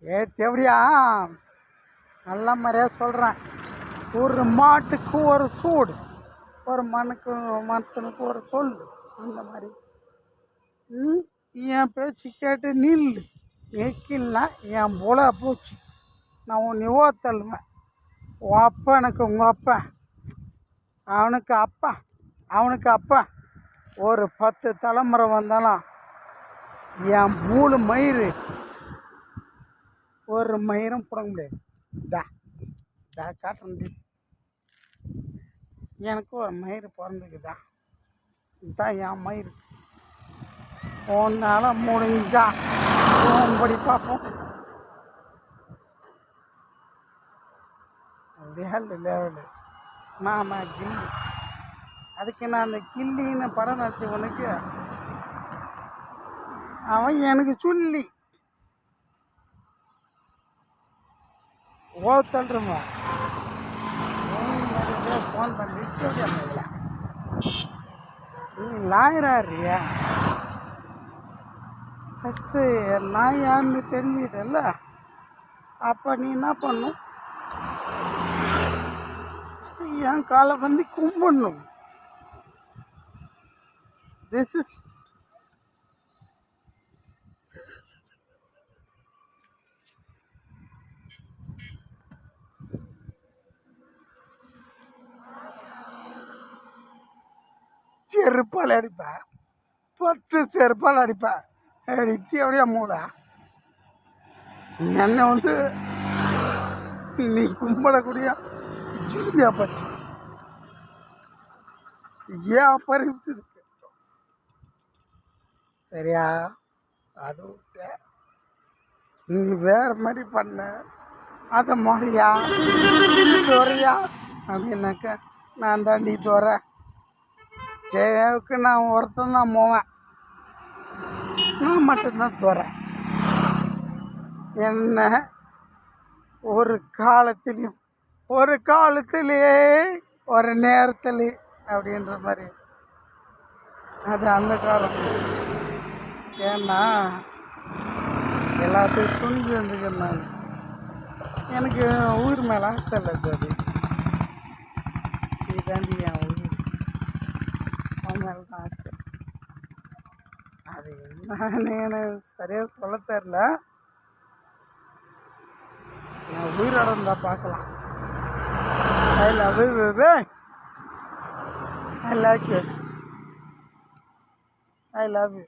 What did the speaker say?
தேவடியா நல்ல மாதிரியாக சொல்கிறேன். ஒரு மாட்டுக்கு ஒரு சூடு, ஒரு மனுஷனுக்கு ஒரு சொல். அந்த மாதிரி நீ என் பேச்சு கேட்டு நில்லு. நிற்கலனா என் போல போச்சு. நான் உன் நிவோ தள்ளுவேன். உன் அப்பா எனக்கு உங்கள் அப்பா, அவனுக்கு அப்பா, அவனுக்கு அப்பா. ஒரு 10 தலைமுறை வந்தாலும் என் 3 மயிறு ஒரு மயிரும் போட முடியாது. காட்டுறேன். எனக்கு ஒரு மயிறு பிறந்துக்குதா, இதுதான் என் மயிறு. உன்னால் முடிஞ்சா படி பார்ப்போம். வேல்டு லெவலு நான் கில்லி. அதுக்கு நான் அந்த கில்லின்னு படம் நடிச்சவனுக்கு அவன் எனக்கு சொல்லி தள்ளுறமா ஃபோன் பண்ணி நீ லாயராறியா? ஃபஸ்ட்டு நான் யாருன்னு தெரிஞ்சுக்கிட்டல. அப்போ நீ என்ன பண்ணும்? ஃபஸ்ட்டு என் காலை வந்து கும்பிடணும். திஸ் இஸ் செருப்பால் அடிப்பேன். 10 செருப்பால் அடிப்பேன். அடித்து அப்படியே மூளை என்னை வந்து நீ கும்பிடக்கூடிய ஜூலியா பச்சு ஏன் பறித்து இருக்கு. சரியா? அது விட்ட நீ வேற மாதிரி பண்ண, அதை மாதிரியா துறையா அப்படின்னாக்க நான் தாண்டி துறை. ஜெயாவுக்கு நான் ஒருத்தன் தான் போவேன். நான் மட்டும்தான் துறை. என்ன ஒரு காலத்திலையும் ஒரு நேரத்திலே அப்படின்ற மாதிரி. அது அந்த காலம். ஏன்னா எல்லாத்தையும் துணிஞ்சு வந்துக்கிறேன் நான். எனக்கு உயிர் மேலே ஆசை இல்லை ஜோதி. இதுதாண்டி என் உயிர். அவன் மேலே தான் ஆசை. அது என்னன்னு எனக்கு சரியாக சொல்ல தெரில. நான் உயிரோட இருந்தால் பார்க்கலாம். I love you baby. I like you. I love you.